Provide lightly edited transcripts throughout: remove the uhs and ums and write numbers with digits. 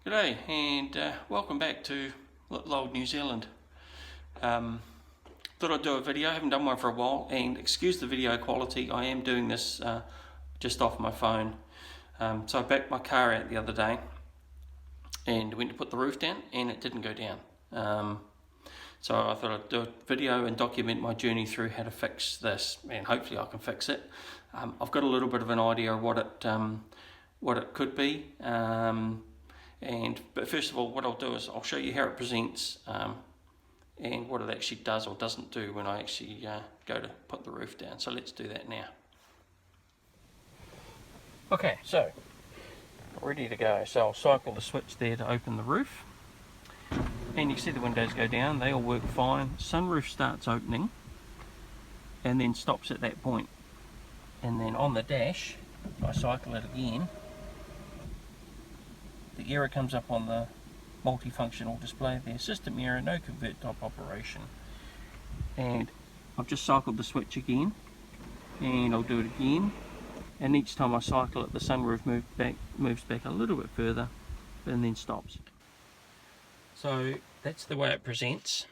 G'day and welcome back to little old New Zealand. Thought I'd do a video, haven't done one for a while, and excuse the video quality, I am doing this just off my phone. So I backed my car out the other day and went to put the roof down and it didn't go down. So I thought I'd do a video and document my journey through how to fix this, and hopefully I can fix it. I've got a little bit of an idea of what it could be. But first of all, what I'll do is I'll show you how it presents and what it actually does or doesn't do when I actually go to put the roof down. So let's do that now. Okay, so ready to go. So I'll cycle the switch there to open the roof. And you see the windows go down, they all work fine. Sunroof starts opening and then stops at that point. And then on the dash, I cycle it again. The error comes up on the multifunctional display there, system error, no convert type operation. And I've just cycled the switch again, and I'll do it again. And each time I cycle it, the sunroof moves back a little bit further, and then stops. So that's the way it presents.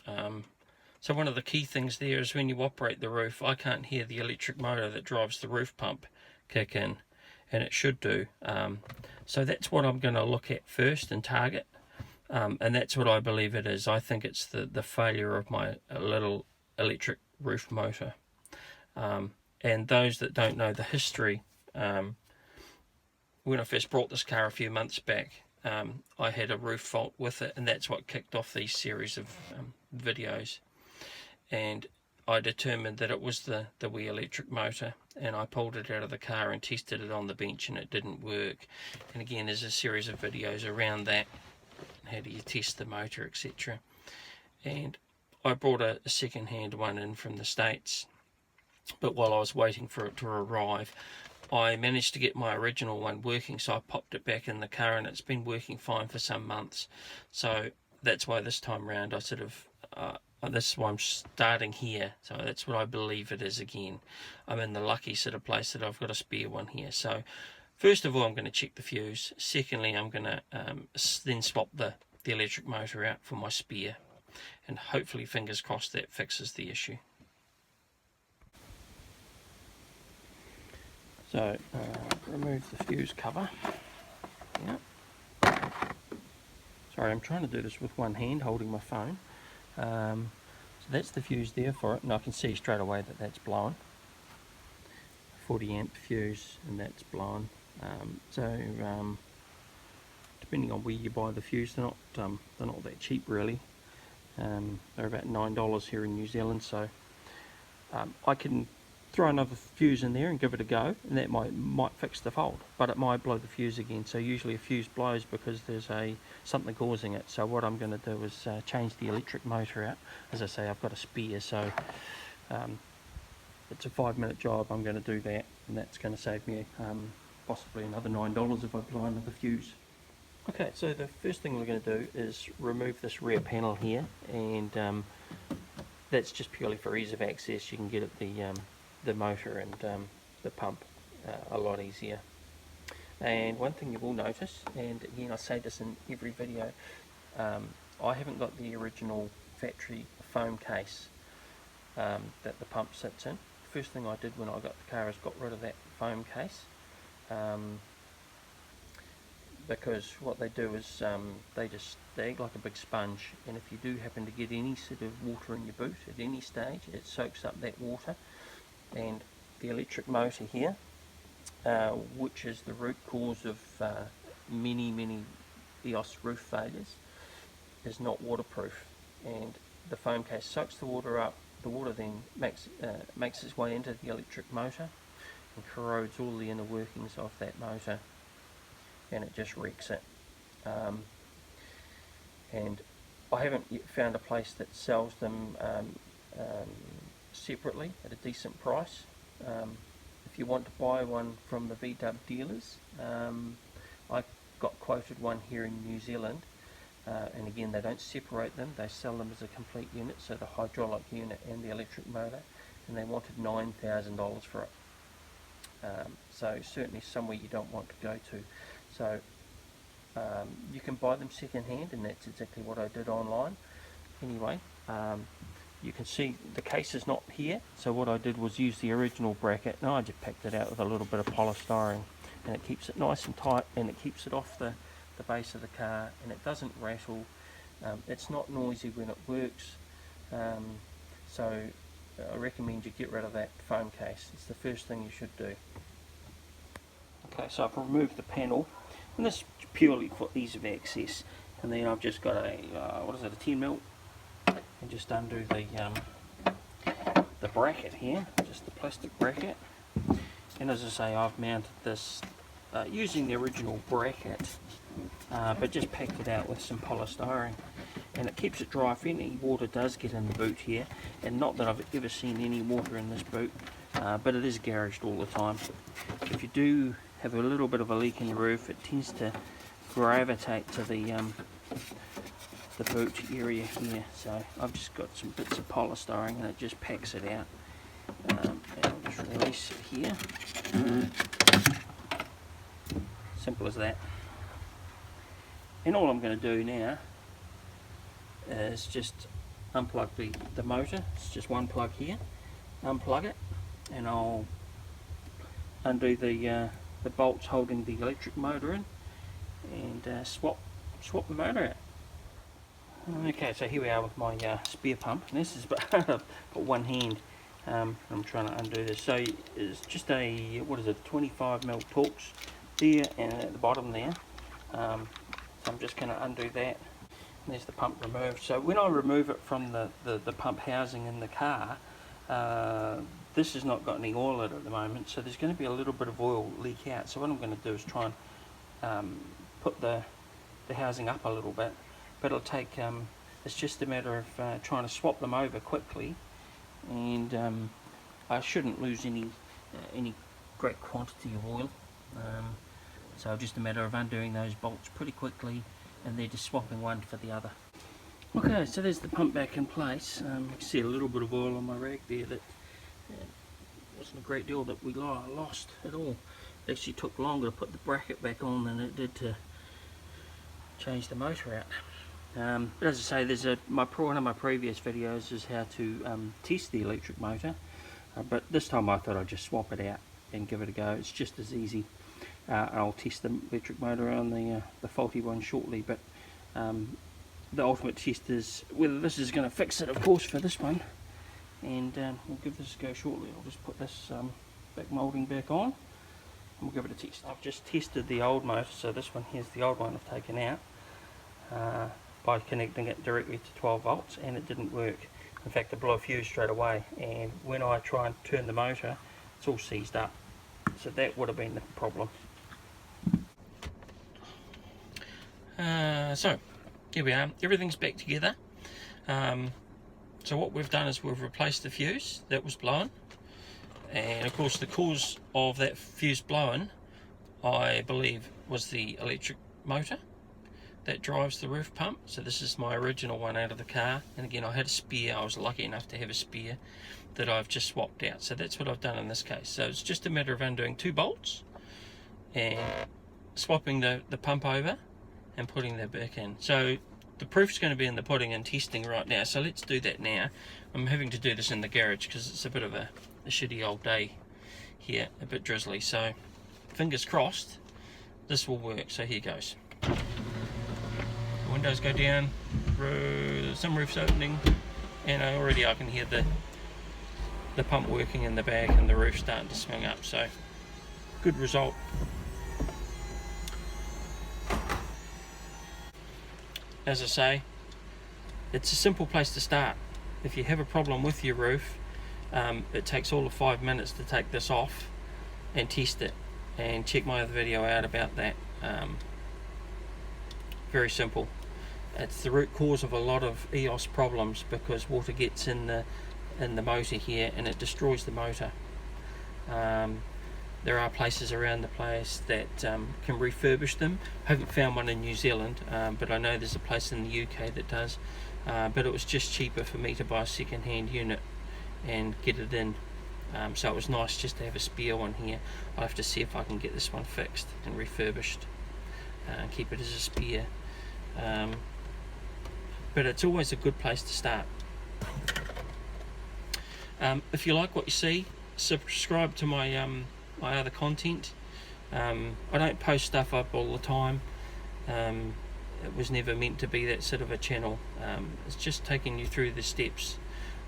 So one of the key things there is when you operate the roof, I can't hear the electric motor that drives the roof pump kick in, and it should do. So that's what I'm going to look at first and target, and that's what I believe it is. I think it's the failure of my little electric roof motor. And those that don't know the history, when I first brought this car a few months back, I had a roof fault with it, and that's what kicked off these series of videos. And I determined that it was the wee electric motor, and I pulled it out of the car and tested it on the bench, and it didn't work. And again, there's a series of videos around that, how do you test the motor, etc. And I brought a second-hand one in from the States, but while I was waiting for it to arrive, I managed to get my original one working, so I popped it back in the car, and it's been working fine for some months. So that's why this time round I sort of this is why I'm starting here. So that's what I believe it is again. I'm in the lucky sort of place that I've got a spare one here. So first of all, I'm going to check the fuse. Secondly, I'm going to then swap the electric motor out for my spare, and hopefully, fingers crossed, that fixes the issue. So remove the fuse cover. Yeah. Sorry, I'm trying to do this with one hand holding my phone. So that's the fuse there for it, and I can see straight away that that's blown. 40 amp fuse, and that's blown. Depending on where you buy the fuse, they're not that cheap really. They're about $9 here in New Zealand, so I can throw another fuse in there and give it a go, and that might fix the fault, but it might blow the fuse again. So usually a fuse blows because there's something causing it. So what I'm going to do is change the electric motor out. As I say, I've got a spare, so it's a 5-minute job. I'm going to do that, and that's going to save me possibly another $9 if I blow another fuse. Okay, so the first thing we're going to do is remove this rear panel here, and that's just purely for ease of access. You can get at the motor and the pump a lot easier. And one thing you will notice, and again I say this in every video, I haven't got the original factory foam case that the pump sits in. First thing I did when I got the car is got rid of that foam case, because what they do is they act like a big sponge, and if you do happen to get any sort of water in your boot at any stage, it soaks up that water. And the electric motor here, which is the root cause of many EOS roof failures, is not waterproof, and the foam case soaks the water up. The water then makes its way into the electric motor and corrodes all the inner workings of that motor, and it just wrecks it. And I haven't yet found a place that sells them separately at a decent price. If you want to buy one from the VW dealers, I got quoted one here in New Zealand, and again they don't separate them, they sell them as a complete unit, so the hydraulic unit and the electric motor, and they wanted $9,000 for it. So certainly somewhere you don't want to go to. So You can buy them second hand, and that's exactly what I did online. Anyway, you can see the case is not here, so what I did was use the original bracket, and I just packed it out with a little bit of polystyrene, and it keeps it nice and tight, and it keeps it off the base of the car, and it doesn't rattle. It's not noisy when it works, so I recommend you get rid of that foam case. It's the first thing you should do. Okay, so I've removed the panel, and this is purely for ease of access, and then I've just got a what is it, a 10mm, and just undo the bracket here, just the plastic bracket. And as I say, I've mounted this using the original bracket, but just packed it out with some polystyrene, and it keeps it dry if any water does get in the boot here. And not that I've ever seen any water in this boot, but it is garaged all the time. If you do have a little bit of a leak in the roof, it tends to gravitate to the boot area here. So I've just got some bits of polystyrene, and it just packs it out. And I'll just release it here. Simple as that. And all I'm going to do now is just unplug the motor. It's just one plug here. Unplug it, and I'll undo the bolts holding the electric motor in, and swap the motor out. Okay, so here we are with my spare pump, and this is got one hand. I'm trying to undo this. So it's just a, what is it, 25mm Torx there, and at the bottom there. So I'm just going to undo that. And there's the pump removed. So when I remove it from the pump housing in the car, this has not got any oil in it at the moment, so there's going to be a little bit of oil leak out. So what I'm going to do is try and put the housing up a little bit, but it'll take, it's just a matter of trying to swap them over quickly, and I shouldn't lose any great quantity of oil. So just a matter of undoing those bolts pretty quickly, and they're just swapping one for the other. Okay, so there's the pump back in place. You can see a little bit of oil on my rag there. That wasn't a great deal that we lost at all. It actually took longer to put the bracket back on than it did to change the motor out. But as I say, there's one of my previous videos is how to test the electric motor, but this time I thought I'd just swap it out and give it a go. It's just as easy. I'll test the electric motor on the faulty one shortly, but the ultimate test is whether this is going to fix it, of course, for this one, and we'll give this a go shortly. I'll just put this back moulding back on, and we'll give it a test. I've just tested the old motor, so this one here's the old one I've taken out, by connecting it directly to 12 volts, and it didn't work. In fact, it blew a fuse straight away, and when I try and turn the motor, it's all seized up. So that would have been the problem. So here we are, everything's back together. So what we've done is we've replaced the fuse that was blown, and of course the cause of that fuse blowing, I believe, was the electric motor that drives the roof pump. So this is my original one out of the car, and again I had a spare. I was lucky enough to have a spare that I've just swapped out. So that's what I've done in this case. So it's just a matter of undoing two bolts and swapping the pump over and putting that back in. So the proof's going to be in the pudding and testing right now, so let's do that now. I'm having to do this in the garage because it's a bit of a shitty old day here, a bit drizzly, so fingers crossed this will work. So here goes. The windows go down, sunroof's opening, and already I can hear the pump working in the back and the roof starting to swing up, so good result. As I say, it's a simple place to start. If you have a problem with your roof, it takes all of 5 minutes to take this off and test it, and check my other video out about that. Very simple. It's the root cause of a lot of EOS problems, because water gets in the motor here and it destroys the motor. There are places around the place that can refurbish them. I haven't found one in New Zealand, but I know there's a place in the UK that does. But it was just cheaper for me to buy a second-hand unit and get it in. So it was nice just to have a spare one here. I'll have to see if I can get this one fixed and refurbished. keep it as a spare. But it's always a good place to start. If you like what you see, subscribe to my my other content. I don't post stuff up all the time. It was never meant to be that sort of a channel. It's just taking you through the steps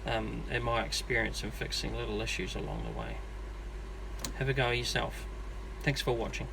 and my experience in fixing little issues along the way. Have a go yourself. Thanks for watching.